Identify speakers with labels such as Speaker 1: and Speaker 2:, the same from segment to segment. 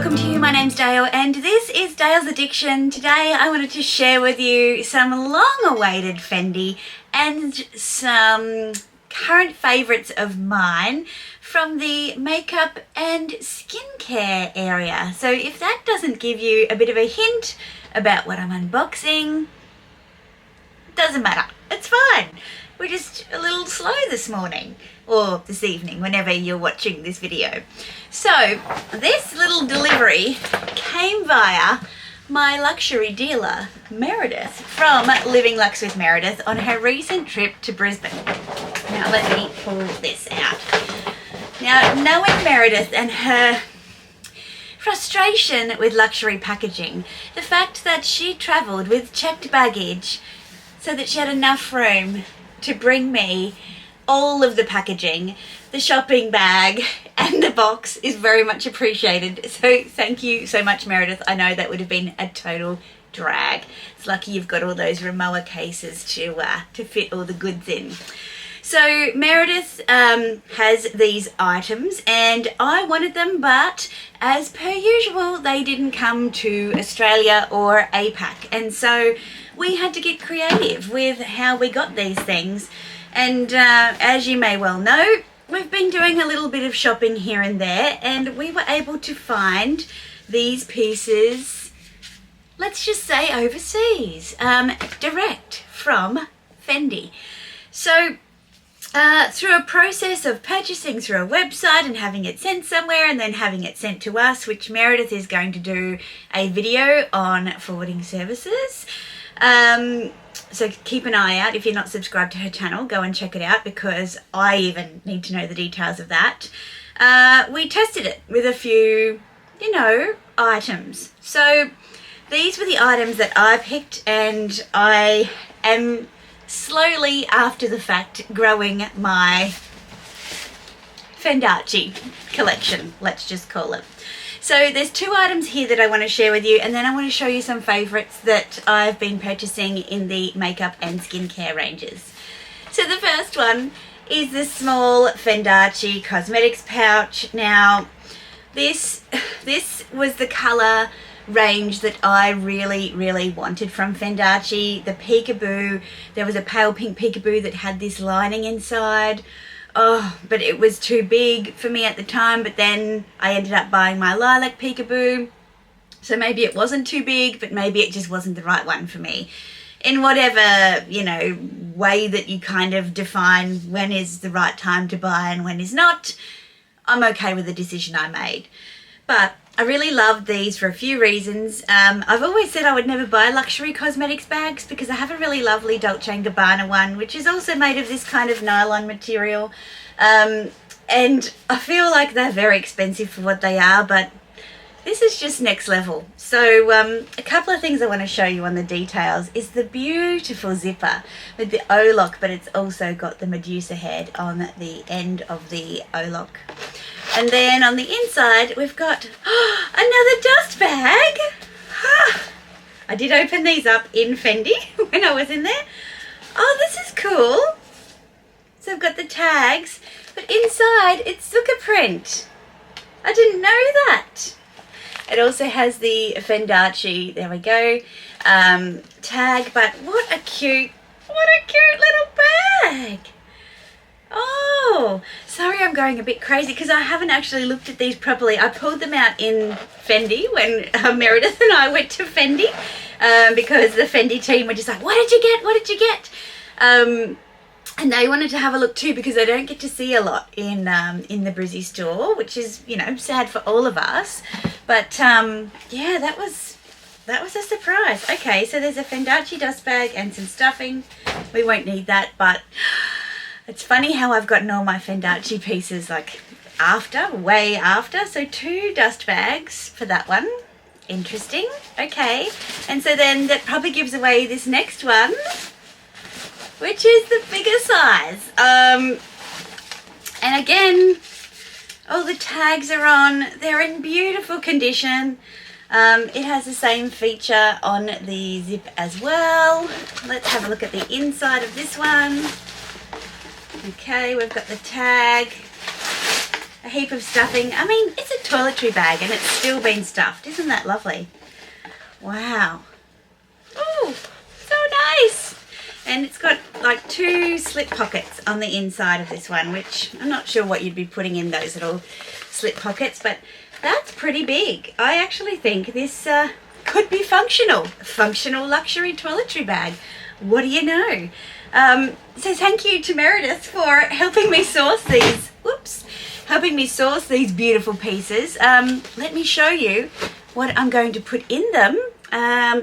Speaker 1: welcome to you. My name's Dale and this is Dale's Addiction. Today I wanted to share with you some long-awaited Fendi and some current favourites of mine from the makeup and skincare area. So if that doesn't give you a bit of a hint about what I'm unboxing, doesn't matter, it's fine. We're just a little slow this morning or this evening, whenever you're watching this video. So this little delivery came via my luxury dealer, Meredith, from Living Luxe with Meredith on her recent trip to Brisbane. Now let me pull this out. Now, knowing Meredith and her frustration with luxury packaging, the fact that she travelled with checked baggage so that she had enough room to bring me all of the packaging, the shopping bag and the box is very much appreciated. So thank you so much, Meredith. I know that would have been a total drag. It's lucky you've got all those Rimowa cases to fit all the goods in. So Meredith has these items and I wanted them, but as per usual they didn't come to Australia or APAC, and so we had to get creative with how we got these things. And as you may well know, we've been doing a little bit of shopping here and there, and we were able to find these pieces, let's just say overseas, direct from Fendi. So through a process of purchasing through a website and having it sent somewhere and then having it sent to us, which Meredith is going to do a video on forwarding services. So keep an eye out. If you're not subscribed to her channel, go and check it out, because I even need to know the details of that. We tested it with a few, items. So these were the items that I picked, and I am slowly, after the fact, growing my Fendaci collection, let's just call it. So there's two items here that I want to share with you, and then I want to show you some favourites that I've been purchasing in the makeup and skincare ranges. So the first one is the small Fendaci cosmetics pouch. Now this was the colour range that I really wanted from Fendaci. The peekaboo, there was a pale pink peekaboo that had this lining inside. Oh, but it was too big for me at the time, but then I ended up buying my lilac peekaboo. So maybe it wasn't too big, but maybe it just wasn't the right one for me. In whatever, way that you kind of define when is the right time to buy and when is not, I'm okay with the decision I made. But I really loved these for a few reasons. I've always said I would never buy luxury cosmetics bags because I have a really lovely Dolce & Gabbana one, which is also made of this kind of nylon material. And I feel like they're very expensive for what they are, but this is just next level. So a couple of things I want to show you on the details is the beautiful zipper with the O-lock, but it's also got the Medusa head on the end of the O-lock. And then on the inside, we've got another dust bag. I did open these up in Fendi when I was in there. Oh, this is cool. So I've got the tags, but inside it's Zucca print. I didn't know that. It also has the Fendaci, there we go, tag, but what a cute little bag. Oh, sorry I'm going a bit crazy because I haven't actually looked at these properly. I pulled them out in Fendi when Meredith and I went to Fendi because the Fendi team were just like, what did you get? What did you get? And they wanted to have a look too because they don't get to see a lot in the Brizzy store, which is, sad for all of us. But yeah, that was a surprise. Okay, so there's a Fendaci dust bag and some stuffing. We won't need that, but it's funny how I've gotten all my Fendaci pieces like way after. So 2 dust bags for that one. Interesting. Okay. And so then that probably gives away this next one, which is the bigger size. And again, all the tags are on. They're in beautiful condition. It has the same feature on the zip as well. Let's have a look at the inside of this one. Okay, we've got the tag. a heap of stuffing. I mean, it's a toiletry bag and it's still been stuffed. Isn't that lovely? Wow. Oh, so nice. And it's got like 2 slip pockets on the inside of this one, which I'm not sure what you'd be putting in those little slip pockets, but that's pretty big. I actually think this could be functional. A functional luxury toiletry bag. What do you know? So thank you to Meredith for helping me source these. Whoops. Helping me source these beautiful pieces. Let me show you what I'm going to put in them,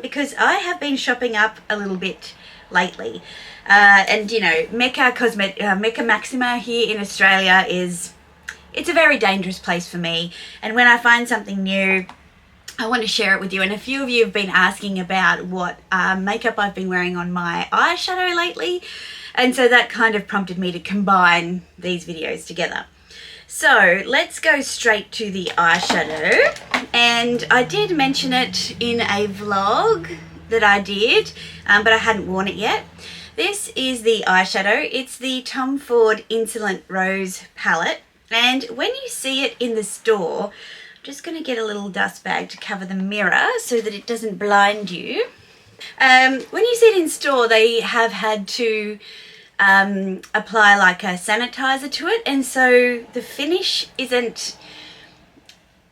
Speaker 1: because I have been shopping up a little bit lately. And you know, Mecca Maxima here in Australia it's a very dangerous place for me. And when I find something new, I want to share it with you. And a few of you have been asking about what makeup I've been wearing on my eyeshadow lately. And so that kind of prompted me to combine these videos together. So let's go straight to the eyeshadow. And I did mention it in a vlog that I did, but I hadn't worn it yet. This is the eyeshadow. It's the Tom Ford Insolent Rose palette. And when you see it in the store, I'm just going to get a little dust bag to cover the mirror so that it doesn't blind you. When you see it in store, they have had to apply like a sanitizer to it, and so the finish isn't,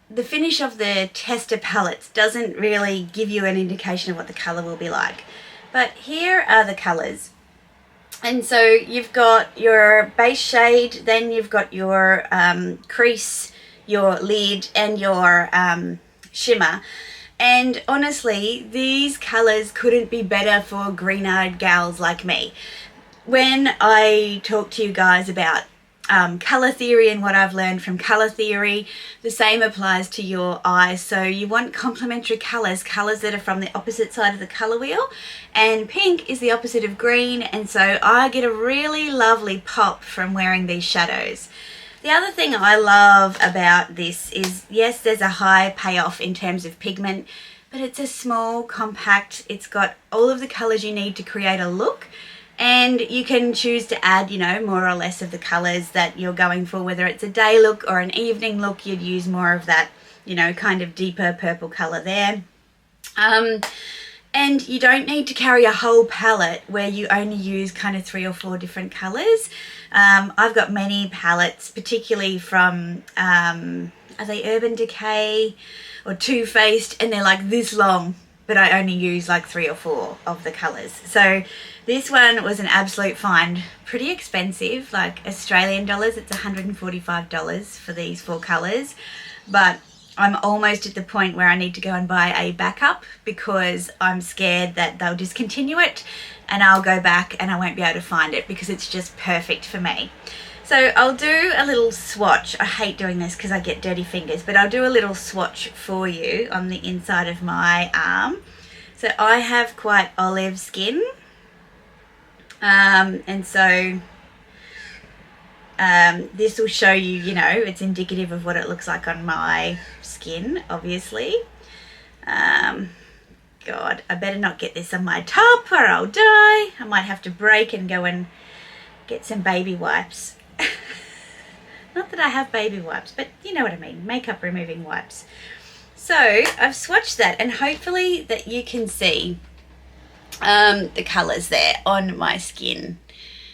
Speaker 1: the finish of the tester palettes doesn't really give you an indication of what the colour will be like. But here are the colours. And so you've got your base shade, then you've got your crease, your lid, and your shimmer. And honestly, these colours couldn't be better for green-eyed gals like me. When I talk to you guys about colour theory and what I've learned from colour theory, the same applies to your eyes. So you want complementary colours, colours that are from the opposite side of the colour wheel, and pink is the opposite of green, and so I get a really lovely pop from wearing these shadows. The other thing I love about this is, yes, there's a high payoff in terms of pigment, but it's a small, compact, it's got all of the colours you need to create a look. And you can choose to add, you know, more or less of the colours that you're going for. Whether it's a day look or an evening look, you'd use more of that, you know, kind of deeper purple colour there. And you don't need to carry a whole palette where you only use kind of 3 or 4 different colours. I've got many palettes, particularly from, are they Urban Decay or Too Faced, and they're like this long, but I only use like 3 or 4 of the colours. So this one was an absolute find. Pretty expensive, like Australian dollars. It's $145 for these 4 colours. But I'm almost at the point where I need to go and buy a backup because I'm scared that they'll discontinue it and I'll go back and I won't be able to find it because it's just perfect for me. So I'll do a little swatch. I hate doing this because I get dirty fingers, but I'll do a little swatch for you on the inside of my arm. So I have quite olive skin. And so this will show you, you know, it's indicative of what it looks like on my skin, obviously. God, I better not get this on my top or I'll die. I might have to break and go and get some baby wipes. Not that I have baby wipes, but you know what I mean, makeup removing wipes. So I've swatched that, and hopefully that you can see the colours there on my skin.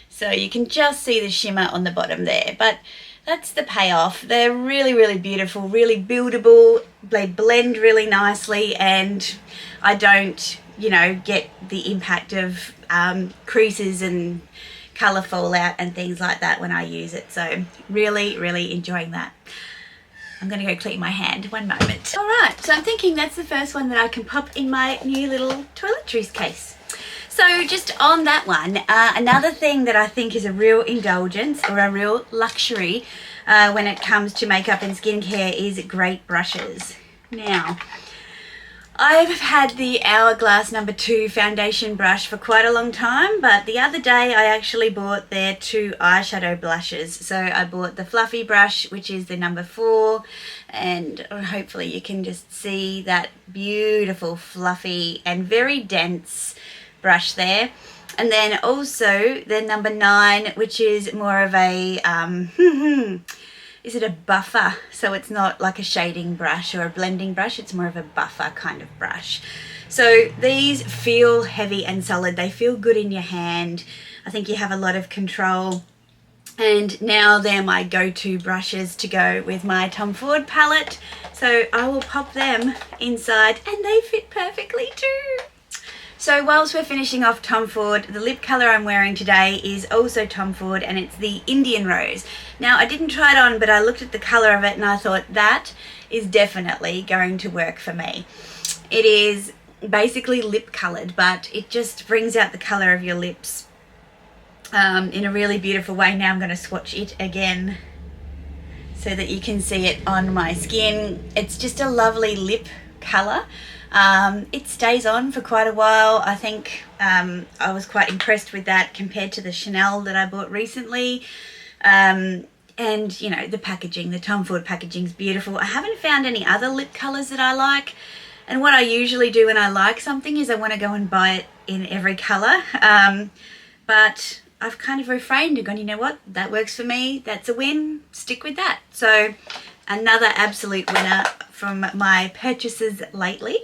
Speaker 1: So you can just see the shimmer on the bottom there, but that's the payoff. They're really, really beautiful, really buildable. They blend really nicely, and I don't, you know, get the impact of creases and colour fallout and things like that when I use it. So really, really enjoying that. I'm going to go clean my hand. One moment. All right, so I'm thinking that's the first one that I can pop in my new little toiletries case. So just on that one, another thing that I think is a real indulgence or a real luxury when it comes to makeup and skincare is great brushes. Now, I've had the Hourglass No. 2 foundation brush for quite a long time, but the other day I actually bought their 2 eyeshadow blushes. So I bought the fluffy brush, which is the No. 4, and hopefully you can just see that beautiful fluffy and very dense brush there. And then also the No. 9, which is more of a is it a buffer? So it's not like a shading brush or a blending brush, it's more of a buffer kind of brush. So these feel heavy and solid. They feel good in your hand. I think you have a lot of control. And now they're my go-to brushes to go with my Tom Ford palette. So I will pop them inside and they fit perfectly too. So whilst we're finishing off Tom Ford, the lip colour I'm wearing today is also Tom Ford and it's the Indian Rose. Now I didn't try it on, but I looked at the colour of it and I thought that is definitely going to work for me. It is basically lip coloured, but it just brings out the colour of your lips in a really beautiful way. Now I'm going to swatch it again so that you can see it on my skin. It's just a lovely lip colour. It stays on for quite a while. I think I was quite impressed with that compared to the Chanel that I bought recently. And you know, the packaging, the Tom Ford packaging is beautiful. I haven't found any other lip colours that I like. And what I usually do when I like something is I want to go and buy it in every colour. But I've kind of refrained and gone, you know what, that works for me. That's a win. Stick with that. So another absolute winner from my purchases lately.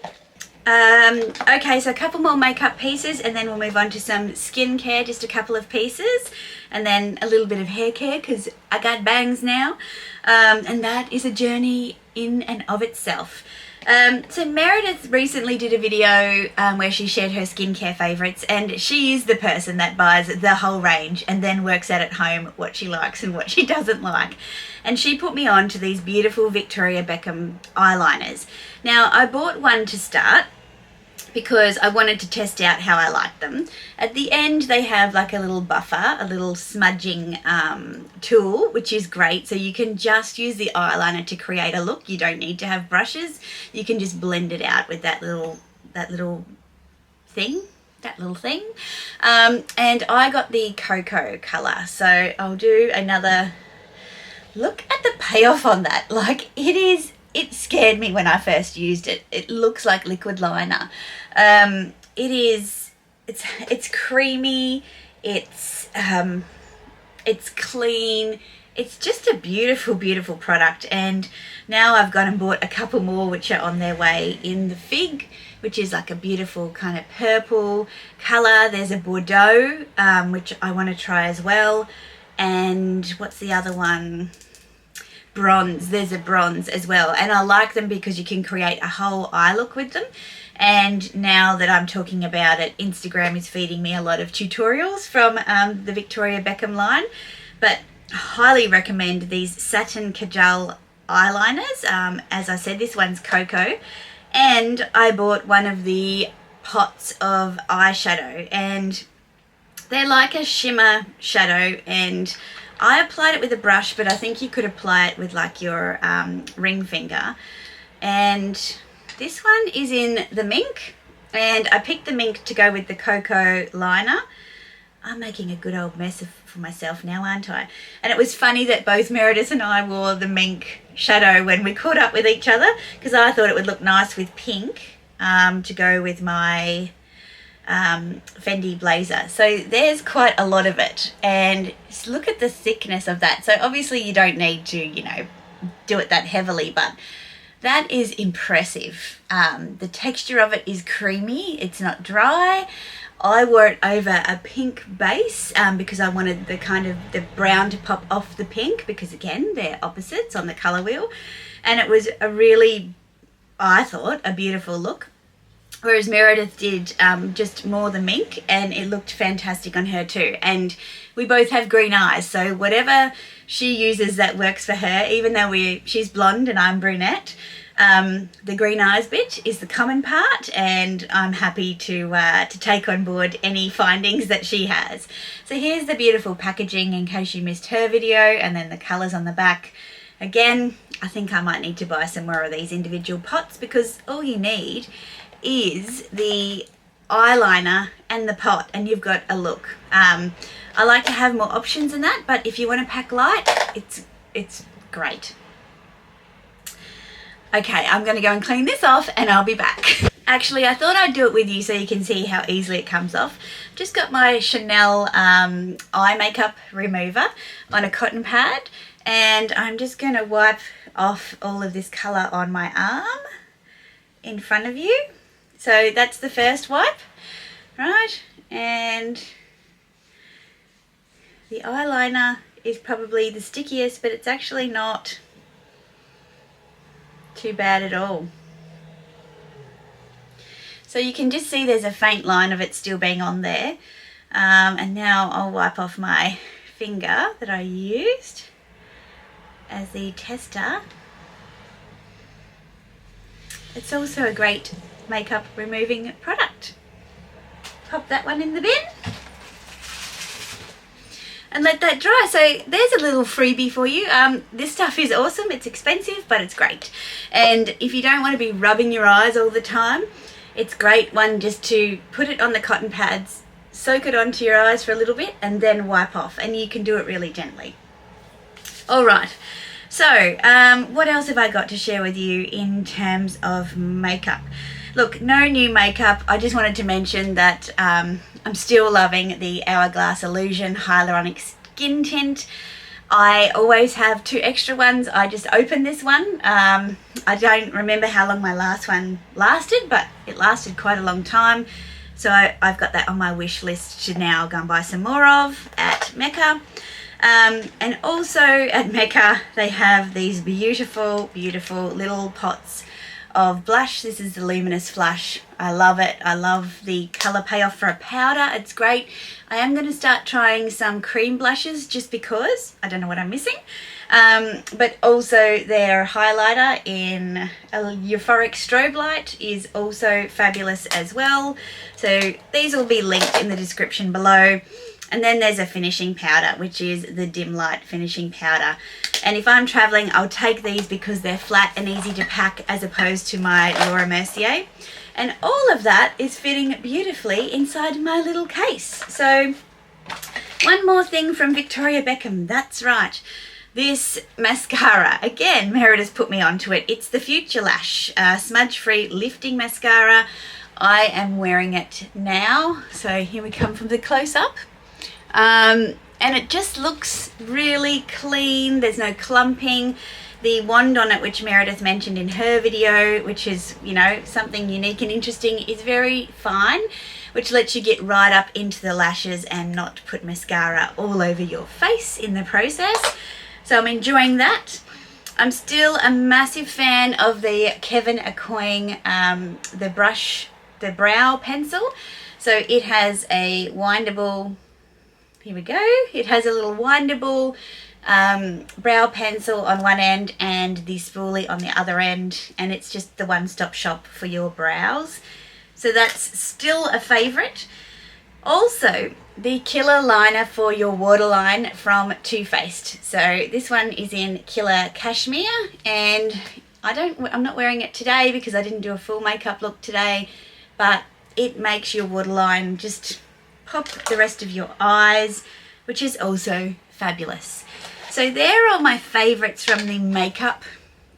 Speaker 1: Okay, so a couple more makeup pieces and then we'll move on to some skincare, just a couple of pieces, and then a little bit of hair care because I got bangs now, and that is a journey in and of itself. So Meredith recently did a video where she shared her skincare favourites, and she is the person that buys the whole range and then works out at home what she likes and what she doesn't like. And she put me on to these beautiful Victoria Beckham eyeliners. Now I bought one to start because I wanted to test out how I like them. At the end they have like a little buffer, a little smudging tool, which is great. So you can just use the eyeliner to create a look. You don't need to have brushes. You can just blend it out with that little thing. And I got the cocoa colour. So I'll do another look at the payoff on that. Like it scared me when I first used it. It looks like liquid liner. It's creamy, it's clean, it's just a beautiful, beautiful product. And now I've gone and bought a couple more which are on their way in the Fig, which is like a beautiful kind of purple colour. There's a Bordeaux, which I want to try as well. And what's the other one? Bronze. There's a bronze as well, and I like them because you can create a whole eye look with them. And now that I'm talking about it, Instagram is feeding me a lot of tutorials from the Victoria Beckham line, but I highly recommend these satin kajal eyeliners. As I said, this one's cocoa, and I bought one of the pots of eyeshadow, and they're like a shimmer shadow, and I applied it with a brush, but I think you could apply it with like your ring finger. And this one is in the mink, and I picked the mink to go with the cocoa liner. I'm making a good old mess for myself now, aren't I? And it was funny that both Meredith and I wore the mink shadow when we caught up with each other, because I thought it would look nice with pink to go with my Fendi blazer. So there's quite a lot of it, and just look at the thickness of that. So obviously you don't need to, you know, do it that heavily, but that is impressive. The texture of it is creamy, it's not dry. I wore it over a pink base because I wanted the kind of the brown to pop off the pink, because again they're opposites on the colour wheel, and it was a really, I thought, a beautiful look. Whereas Meredith did just more the mink, and it looked fantastic on her too. And we both have green eyes, so whatever she uses that works for her, even though she's blonde and I'm brunette, the green eyes bit is the common part, and I'm happy to take on board any findings that she has. So here's the beautiful packaging in case you missed her video, and then the colours on the back. Again, I think I might need to buy some more of these individual pots, because all you need is the eyeliner and the pot and you've got a look. I like to have more options than that, but if you want to pack light, it's great. Okay, I'm going to go and clean this off and I'll be back. Actually, I thought I'd do it with you so you can see how easily it comes off. Just got my Chanel eye makeup remover on a cotton pad, And I'm just going to wipe off all of this colour on my arm in front of you. So that's the first wipe, right? And the eyeliner is probably the stickiest, but it's actually not too bad at all. So you can just see there's a faint line of it still being on there. And now I'll wipe off my finger that I used as the tester. It's also a great makeup removing product. Pop that one in the bin and let that dry. So there's a little freebie for you. This stuff is awesome. It's expensive, but it's great. And if you don't want to be rubbing your eyes all the time, it's great one just to put it on the cotton pads, soak it onto your eyes for a little bit, and then wipe off. And you can do it really gently. All right. So what else have I got to share with you in terms of makeup? Look, no new makeup. I just wanted to mention that I'm still loving the Hourglass Illusion Hyaluronic Skin Tint. I always have 2 extra ones. I just opened this one. I don't remember how long my last one lasted, but it lasted quite a long time. So I've got that on my wish list to now go and buy some more of at Mecca. And also at Mecca, they have these beautiful, beautiful little pots of blush. This is the Luminous Flush. I love it. I love the colour payoff for a powder. It's great. I am going to start trying some cream blushes just because I don't know what I'm missing. But also their highlighter in a Euphoric Strobe Light is also fabulous as well. So these will be linked in the description below. And then there's a finishing powder, which is the Dim Light finishing powder. And if I'm traveling, I'll take these because they're flat and easy to pack as opposed to my Laura Mercier. And all of that is fitting beautifully inside my little case. So one more thing from Victoria Beckham. That's right. This mascara, again, Meredith's put me onto it. It's the Future Lash smudge-free lifting mascara. I am wearing it now. So here we come from the close-up. And it just looks really clean. There's no clumping. The wand on it, which Meredith mentioned in her video, which is, you know, something unique and interesting, is very fine, which lets you get right up into the lashes and not put mascara all over your face in the process. So I'm enjoying that. I'm still a massive fan of the Kevin Aucoin, the brow pencil. So it has a windable, here we go. It has a little windable brow pencil on one end and the spoolie on the other end, and it's just the one-stop shop for your brows. So that's still a favourite. Also, the Killer Liner for your waterline from Too Faced. So this one is in Killer Cashmere, and I'm not wearing it today because I didn't do a full makeup look today, but it makes your waterline just pop the rest of your eyes, which is also fabulous. So there are my favourites from the makeup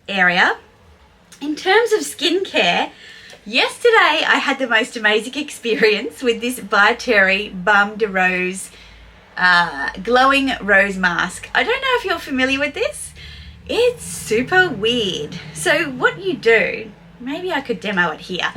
Speaker 1: area. In terms of skincare, yesterday I had the most amazing experience with this By Terry Balm de Rose glowing rose mask. I don't know if you're familiar with this. It's super weird. So what you do, maybe I could demo it here.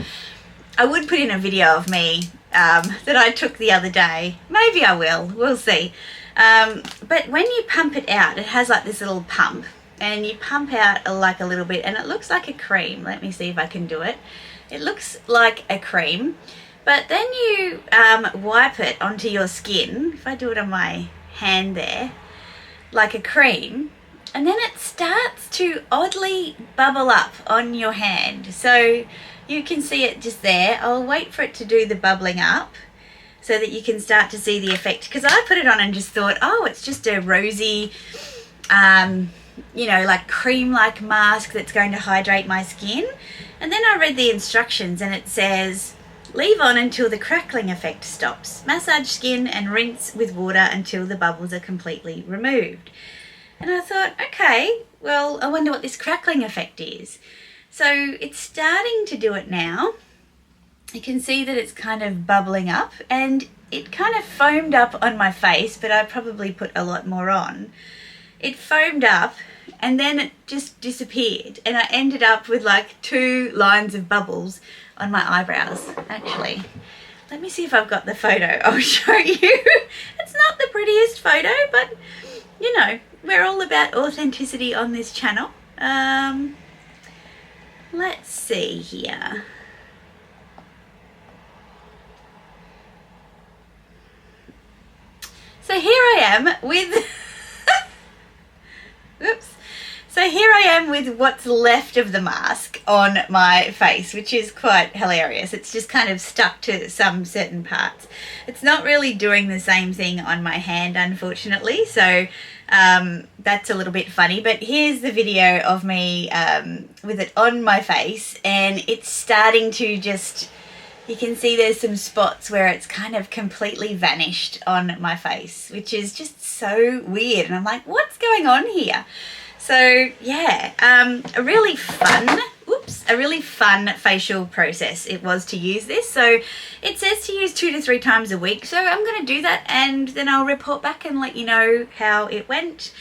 Speaker 1: I would put in a video of me that I took the other day. Maybe I will. We'll see. But when you pump it out, it has like this little pump, and you pump out like a little bit, and it looks like a cream. Let me see if I can do it. It looks like a cream, but then you wipe it onto your skin. If I do it on my hand there, like a cream, and then it starts to oddly bubble up on your hand. So you can see it just there. I'll wait for it to do the bubbling up so that you can start to see the effect. Because I put it on and just thought, oh, it's just a rosy, you know, like cream-like mask that's going to hydrate my skin. And then I read the instructions and it says, leave on until the crackling effect stops. Massage skin and rinse with water until the bubbles are completely removed. And I thought, okay, well, I wonder what this crackling effect is. So it's starting to do it now. You can see that it's kind of bubbling up, and it kind of foamed up on my face, but I probably put a lot more on. it foamed up and then it just disappeared, and I ended up with like 2 lines of bubbles on my eyebrows. Actually, let me see if I've got the photo. I'll show you. It's not the prettiest photo, but you know, we're all about authenticity on this channel. Let's see here. So here I am with oops. So here I am with what's left of the mask on my face, which is quite hilarious. It's just kind of stuck to some certain parts. It's not really doing the same thing on my hand, unfortunately, so that's a little bit funny. But here's the video of me with it on my face, and it's starting to just, you can see there's some spots where it's kind of completely vanished on my face, which is just so weird. And I'm like, what's going on here? So yeah, a really fun facial process it was to use this. So it says to use 2 to 3 times a week. So I'm going to do that, and then I'll report back and let you know how it went.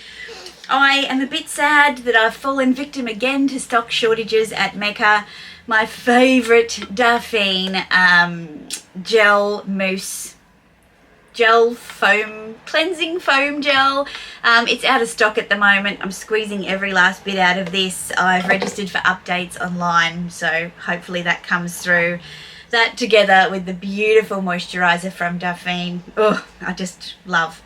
Speaker 1: I am a bit sad that I've fallen victim again to stock shortages at Mecca. My favourite Darfine gel mousse gel foam, cleansing foam gel. It's out of stock at the moment. I'm squeezing every last bit out of this. I've registered for updates online, so hopefully that comes through. That together with the beautiful moisturizer from Darfine. Oh, I just love.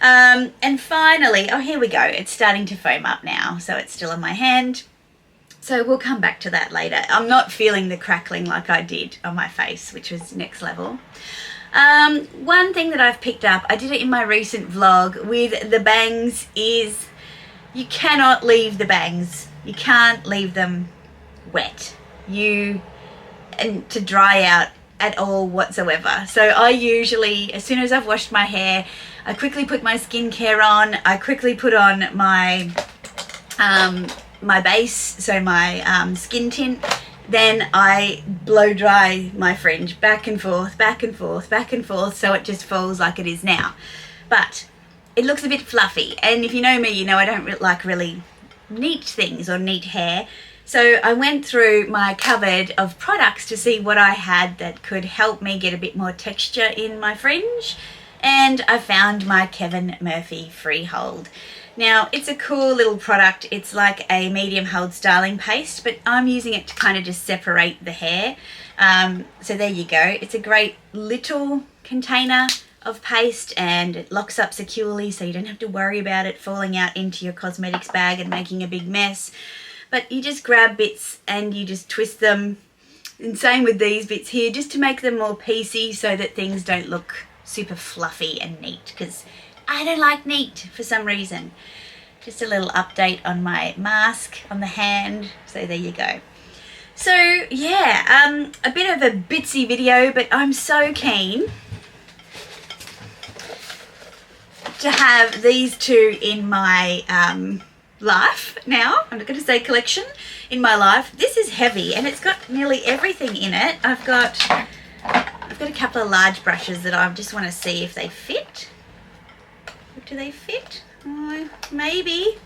Speaker 1: And finally, oh, here we go. It's starting to foam up now, so it's still on my hand. So we'll come back to that later. I'm not feeling the crackling like I did on my face, which was next level. One thing that I've picked up, I did it in my recent vlog with the bangs, is you cannot leave the bangs. You can't leave them wet. And to dry out at all whatsoever. So I usually, as soon as I've washed my hair, I quickly put my skincare on. I quickly put on my my base, so my skin tint. Then I blow dry my fringe back and forth, so it just falls like it is now. But it looks a bit fluffy, and if you know me, you know I don't like really neat things or neat hair. So I went through my cupboard of products to see what I had that could help me get a bit more texture in my fringe, and I found my Kevin Murphy Freehold. Now, it's a cool little product. It's like a medium hold styling paste, but I'm using it to kind of just separate the hair. So there you go. It's a great little container of paste, and it locks up securely, so you don't have to worry about it falling out into your cosmetics bag and making a big mess. But you just grab bits and you just twist them. And same with these bits here, just to make them more piecey so that things don't look super fluffy and neat, because I don't like neat for some reason. Just a little update on my mask on the hand. So there you go. So yeah, a bit of a bitsy video, but I'm so keen to have these two in my life now. I'm not going to say collection, in my life. This is heavy and it's got nearly everything in it. I've got a couple of large brushes that I just want to see if they fit. Do they fit? Maybe,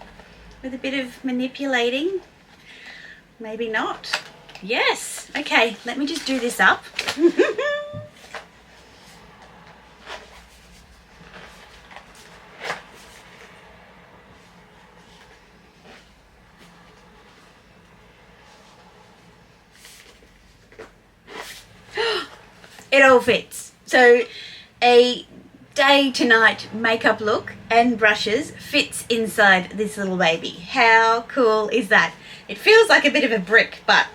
Speaker 1: with a bit of manipulating. Maybe not. Yes. Okay, let me just do this up. It all fits. So a day to night makeup look and brushes fits inside this little baby. How cool is that? It feels like a bit of a brick, but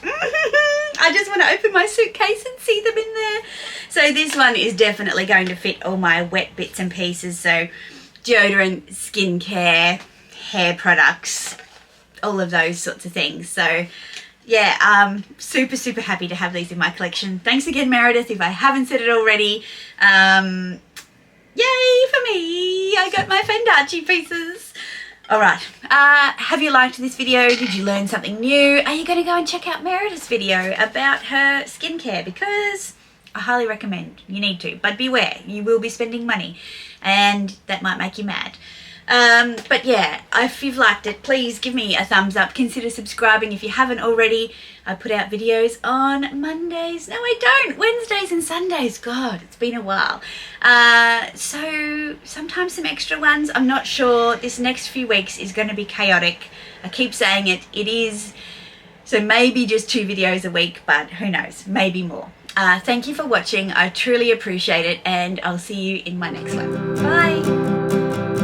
Speaker 1: I just want to open my suitcase and see them in there. So this one is definitely going to fit all my wet bits and pieces. So deodorant, skincare, hair products, all of those sorts of things. So yeah, I'm super happy to have these in my collection. Thanks again, Meredith, if I haven't said it already. Yay for me! I got my Fendachi pieces. All right, have you liked this video? Did you learn something new? Are you going to go and check out Meredith's video about her skincare? Because I highly recommend. You need to, but beware, you will be spending money and that might make you mad. But yeah, if you've liked it, please give me a thumbs up. Consider subscribing if you haven't already. I put out videos on Mondays. No, I don't. Wednesdays and Sundays. God, it's been a while. So sometimes some extra ones. I'm not sure. This next few weeks is going to be chaotic. I keep saying it. It is. So maybe just 2 videos a week, but who knows? Maybe more. Thank you for watching. I truly appreciate it, and I'll see you in my next one. Bye.